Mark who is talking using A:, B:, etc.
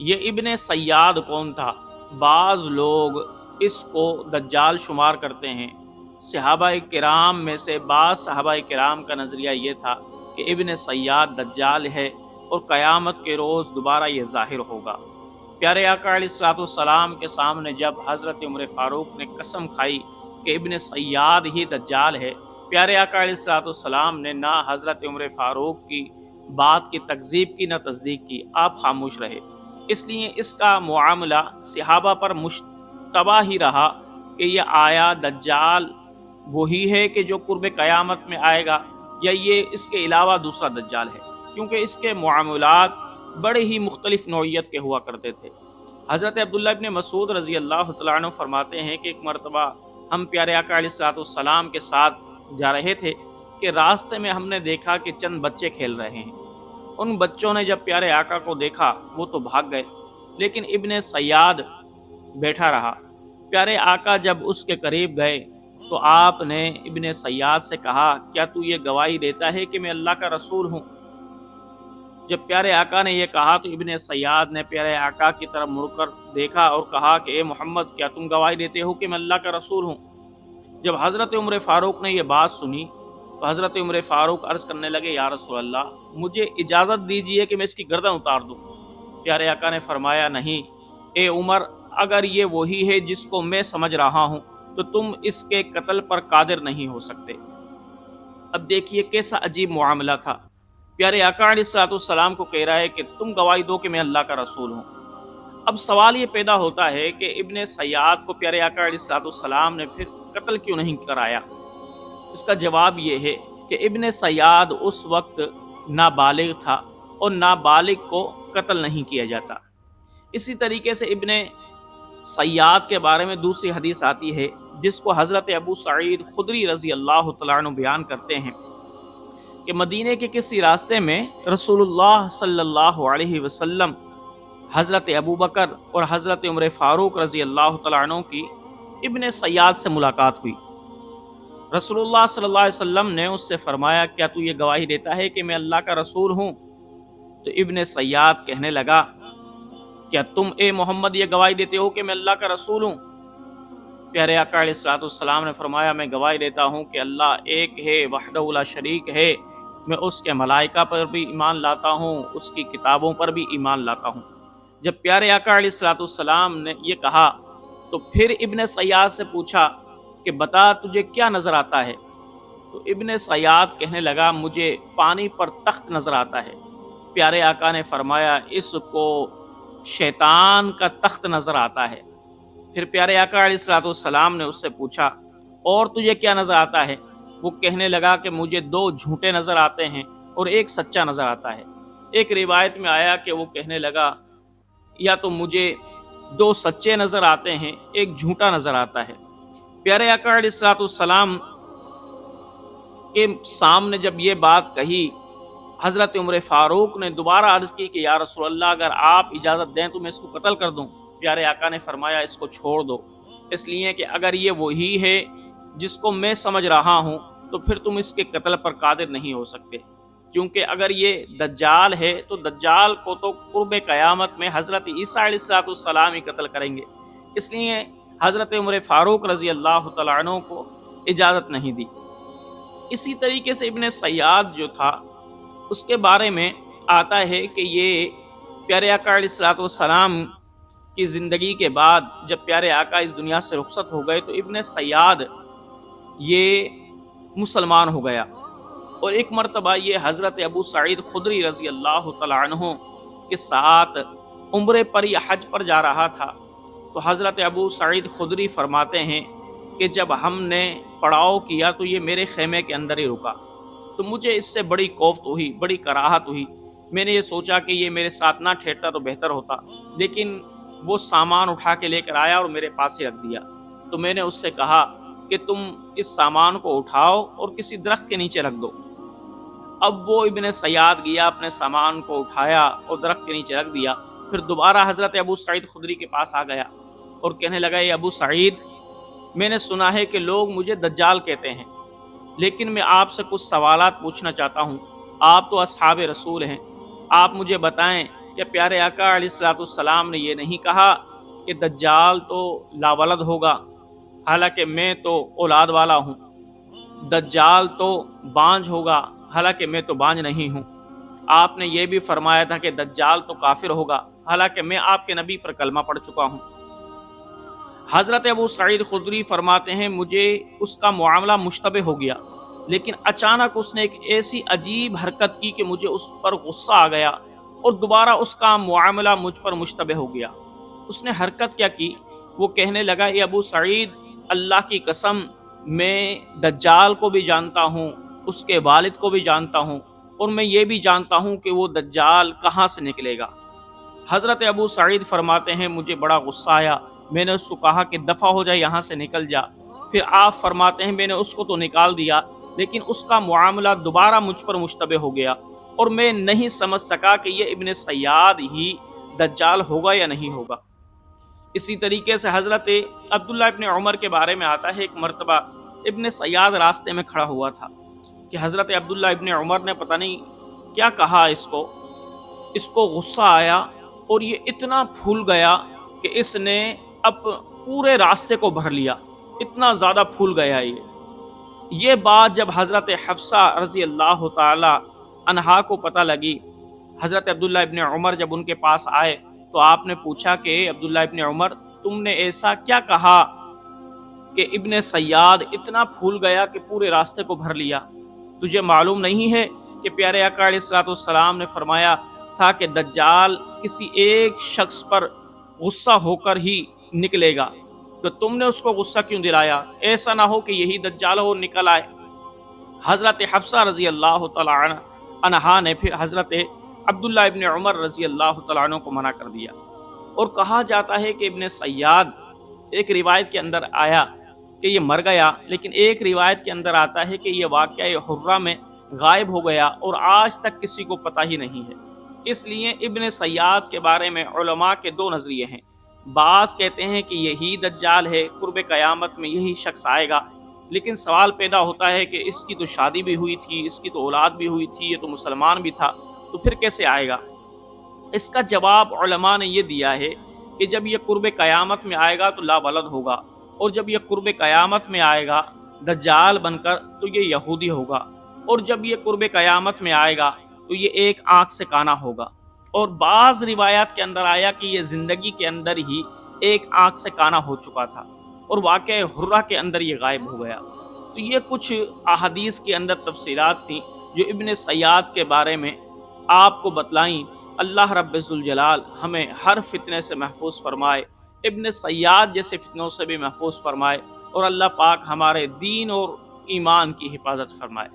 A: یہ ابن سیاد کون تھا؟ بعض لوگ اس کو دجال شمار کرتے ہیں۔ صحابہ کرام میں سے بعض صحابہ کرام کا نظریہ یہ تھا کہ ابن سیاد دجال ہے اور قیامت کے روز دوبارہ یہ ظاہر ہوگا۔ پیارے آقا علیہ الصلوۃ والسلام کے سامنے جب حضرت عمر فاروق نے قسم کھائی کہ ابن سیاد ہی دجال ہے، پیارے آقا علیہ الصلوۃ والسلام نے نہ حضرت عمر فاروق کی بات کی تکذیب کی نہ تصدیق کی، آپ خاموش رہے۔ اس لیے اس کا معاملہ صحابہ پر مشتبہ ہی رہا کہ یہ آیا دجال وہی ہے کہ جو قرب قیامت میں آئے گا، یا یہ اس کے علاوہ دوسرا دجال ہے، کیونکہ اس کے معاملات بڑے ہی مختلف نوعیت کے ہوا کرتے تھے۔ حضرت عبداللہ ابن مسعود رضی اللہ تعالیٰ عنہ فرماتے ہیں کہ ایک مرتبہ ہم پیارے آقا علیہ الصلوۃ والسلام کے ساتھ جا رہے تھے کہ راستے میں ہم نے دیکھا کہ چند بچے کھیل رہے ہیں۔ ان بچوں نے جب پیارے آقا کو دیکھا وہ تو بھاگ گئے، لیکن ابن سیاد بیٹھا رہا۔ پیارے آقا جب اس کے قریب گئے تو آپ نے ابن سیاد سے کہا، کیا تو یہ گواہی دیتا ہے کہ میں اللہ کا رسول ہوں؟ جب پیارے آقا نے یہ کہا تو ابن سیاد نے پیارے آقا کی طرف مڑ کر دیکھا اور کہا کہ اے محمد، کیا تم گواہی دیتے ہو کہ میں اللہ کا رسول ہوں؟ جب حضرت عمر فاروق نے یہ بات سنی تو حضرت عمر فاروق عرض کرنے لگے، یا رسول اللہ، مجھے اجازت دیجئے کہ میں اس کی گردن اتار دوں۔ پیارے آقا نے فرمایا، نہیں اے عمر، اگر یہ وہی ہے جس کو میں سمجھ رہا ہوں تو تم اس کے قتل پر قادر نہیں ہو سکتے۔ اب دیکھیے کیسا عجیب معاملہ تھا۔ پیارے آقا علیہ الصلوۃ والسلام کو کہہ رہا ہے کہ تم گواہی دو کہ میں اللہ کا رسول ہوں۔ اب سوال یہ پیدا ہوتا ہے کہ ابن سیاد کو پیارے آقا علیہ الصلوۃ والسلام نے پھر قتل کیوں نہیں کرایا؟ اس کا جواب یہ ہے کہ ابن سیاد اس وقت نابالغ تھا اور نابالغ کو قتل نہیں کیا جاتا۔ اسی طریقے سے ابن سیاد کے بارے میں دوسری حدیث آتی ہے جس کو حضرت ابو سعید خدری رضی اللہ تعالیٰ عنہ بیان کرتے ہیں کہ مدینے کے کسی راستے میں رسول اللہ صلی اللہ علیہ وسلم، حضرت ابو بکر اور حضرت عمر فاروق رضی اللہ تعالیٰ عنہ کی ابن سیاد سے ملاقات ہوئی۔ رسول اللہ صلی اللہ علیہ وسلم نے اس سے فرمایا، کیا تو یہ گواہی دیتا ہے کہ میں اللہ کا رسول ہوں؟ تو ابن سیاد کہنے لگا، کیا تم اے محمد یہ گواہی دیتے ہو کہ میں اللہ کا رسول ہوں؟ پیارے آقا علیہ الصلوۃ والسلام نے فرمایا، میں گواہی دیتا ہوں کہ اللہ ایک ہے، وحدہ لا شریک ہے، میں اس کے ملائکہ پر بھی ایمان لاتا ہوں، اس کی کتابوں پر بھی ایمان لاتا ہوں۔ جب پیارے آقا علیہ الصلوۃ والسلام نے یہ کہا تو پھر ابن سیاد سے پوچھا کہ بتا تجھے کیا نظر آتا ہے؟ تو ابن سیاد کہنے لگا، مجھے پانی پر تخت نظر آتا ہے۔ پیارے آقا نے فرمایا، اس کو شیطان کا تخت نظر آتا ہے۔ پھر پیارے آقا علیہ الصلوۃ والسلام نے اس سے پوچھا، اور تجھے کیا نظر آتا ہے؟ وہ کہنے لگا کہ مجھے دو جھوٹے نظر آتے ہیں اور ایک سچا نظر آتا ہے۔ ایک روایت میں آیا کہ وہ کہنے لگا، یا تو مجھے دو سچے نظر آتے ہیں، ایک جھوٹا نظر آتا ہے۔ پیارے آقا علیہ الصلوۃ والسلام کے سامنے جب یہ بات کہی، حضرت عمر فاروق نے دوبارہ عرض کی کہ یا رسول اللہ، اگر آپ اجازت دیں تو میں اس کو قتل کر دوں۔ پیارے آقا نے فرمایا، اس کو چھوڑ دو، اس لیے کہ اگر یہ وہی ہے جس کو میں سمجھ رہا ہوں تو پھر تم اس کے قتل پر قادر نہیں ہو سکتے، کیونکہ اگر یہ دجال ہے تو دجال کو تو قرب قیامت میں حضرت عیسیٰ علیہ الصلوۃ والسلام ہی قتل کریں گے۔ اس لیے حضرت عمر فاروق رضی اللہ تعالیٰ عنہ کو اجازت نہیں دی۔ اسی طریقے سے ابن سیاد جو تھا، اس کے بارے میں آتا ہے کہ یہ پیارے آقا علیہ الصلوۃ والسلام کی زندگی کے بعد جب پیارے آقا اس دنیا سے رخصت ہو گئے تو ابن سیاد یہ مسلمان ہو گیا، اور ایک مرتبہ یہ حضرت ابو سعید خدری رضی اللہ تعالیٰ عنہ کے ساتھ عمرے پر یا حج پر جا رہا تھا۔ تو حضرت ابو سعید خدری فرماتے ہیں کہ جب ہم نے پڑاؤ کیا تو یہ میرے خیمے کے اندر ہی رکا، تو مجھے اس سے بڑی کوفت ہوئی، بڑی کراہت ہوئی۔ میں نے یہ سوچا کہ یہ میرے ساتھ نہ ٹھہرتا تو بہتر ہوتا، لیکن وہ سامان اٹھا کے لے کر آیا اور میرے پاس ہی رکھ دیا۔ تو میں نے اس سے کہا کہ تم اس سامان کو اٹھاؤ اور کسی درخت کے نیچے رکھ دو۔ اب وہ ابن سیاد گیا، اپنے سامان کو اٹھایا اور درخت کے نیچے رکھ دیا۔ پھر دوبارہ حضرت ابو سعید خدری کے پاس آ گیا اور کہنے لگا، یہ ابو سعید، میں نے سنا ہے کہ لوگ مجھے دجال کہتے ہیں، لیکن میں آپ سے کچھ سوالات پوچھنا چاہتا ہوں۔ آپ تو اصحاب رسول ہیں، آپ مجھے بتائیں کہ پیارے آقا علیہ الصلوۃ والسلام نے یہ نہیں کہا کہ دجال تو لاولد ہوگا حالانکہ میں تو اولاد والا ہوں، دجال تو بانج ہوگا حالانکہ میں تو بانج نہیں ہوں؟ آپ نے یہ بھی فرمایا تھا کہ دجال تو کافر ہوگا حالانکہ میں آپ کے نبی پر کلمہ پڑھ چکا ہوں۔ حضرت ابو سعید خدری فرماتے ہیں مجھے اس کا معاملہ مشتبہ ہو گیا، لیکن اچانک اس نے ایک ایسی عجیب حرکت کی کہ مجھے اس پر غصہ آ گیا اور دوبارہ اس کا معاملہ مجھ پر مشتبہ ہو گیا۔ اس نے حرکت کیا کی؟ وہ کہنے لگا اے ابو سعید، اللہ کی قسم میں دجال کو بھی جانتا ہوں، اس کے والد کو بھی جانتا ہوں، اور میں یہ بھی جانتا ہوں کہ وہ دجال کہاں سے نکلے گا۔ حضرت ابو سعید فرماتے ہیں مجھے بڑا غصہ آیا، میں نے اس کو کہا کہ دفع ہو جا، یہاں سے نکل جا۔ پھر آپ فرماتے ہیں میں نے اس کو تو نکال دیا، لیکن اس کا معاملہ دوبارہ مجھ پر مشتبہ ہو گیا اور میں نہیں سمجھ سکا کہ یہ ابن سیاد ہی دجال ہوگا یا نہیں ہوگا۔ اسی طریقے سے حضرت عبداللہ ابن عمر کے بارے میں آتا ہے ایک مرتبہ ابن سیاد راستے میں کھڑا ہوا تھا کہ حضرت عبداللہ ابن عمر نے پتہ نہیں کیا کہا اس کو غصہ آیا اور یہ اتنا پھول گیا کہ اس نے اب پورے راستے کو بھر لیا، اتنا زیادہ پھول گیا یہ بات جب حضرت حفصہ رضی اللہ تعالی عنہا کو پتہ لگی، حضرت عبداللہ ابن عمر جب ان کے پاس آئے تو آپ نے پوچھا کہ عبداللہ ابن عمر تم نے ایسا کیا کہا کہ ابن سیاد اتنا پھول گیا کہ پورے راستے کو بھر لیا؟ تجھے معلوم نہیں ہے کہ پیارے آقا علیہ الصلوۃ والسلام نے فرمایا تھا کہ دجال کسی ایک شخص پر غصہ ہو کر ہی نکلے گا، تو تم نے اس کو غصہ کیوں دلایا؟ ایسا نہ ہو کہ یہی دجال ہو نکل آئے۔ حضرت حفصہ رضی اللہ تعالی عنہا نے پھر حضرت عبداللہ ابن عمر رضی اللہ تعالیٰ عنہ کو منع کر دیا، اور کہا جاتا ہے کہ ابن سیاد ایک روایت کے اندر آیا کہ یہ مر گیا، لیکن ایک روایت کے اندر آتا ہے کہ یہ واقعہ حرہ میں غائب ہو گیا اور آج تک کسی کو پتہ ہی نہیں ہے۔ اس لیے ابن سیاد کے بارے میں علماء کے دو نظریے ہیں، بعض کہتے ہیں کہ یہی دجال ہے، قرب قیامت میں یہی شخص آئے گا، لیکن سوال پیدا ہوتا ہے کہ اس کی تو شادی بھی ہوئی تھی، اس کی تو اولاد بھی ہوئی تھی، یہ تو مسلمان بھی تھا، تو پھر کیسے آئے گا؟ اس کا جواب علماء نے یہ دیا ہے کہ جب یہ قرب قیامت میں آئے گا تو لا ولد ہوگا، اور جب یہ قرب قیامت میں آئے گا دجال بن کر تو یہ یہودی ہوگا، اور جب یہ قرب قیامت میں آئے گا تو یہ ایک آنکھ سے کانا ہوگا، اور بعض روایات کے اندر آیا کہ یہ زندگی کے اندر ہی ایک آنکھ سے کانا ہو چکا تھا اور واقعہ حرہ کے اندر یہ غائب ہو گیا۔ تو یہ کچھ احادیث کے اندر تفصیلات تھیں جو ابن سیاد کے بارے میں آپ کو بتلائیں۔ اللہ رب ذوالجلال ہمیں ہر فتنے سے محفوظ فرمائے، ابن سیاد جیسے فتنوں سے بھی محفوظ فرمائے، اور اللہ پاک ہمارے دین اور ایمان کی حفاظت فرمائے۔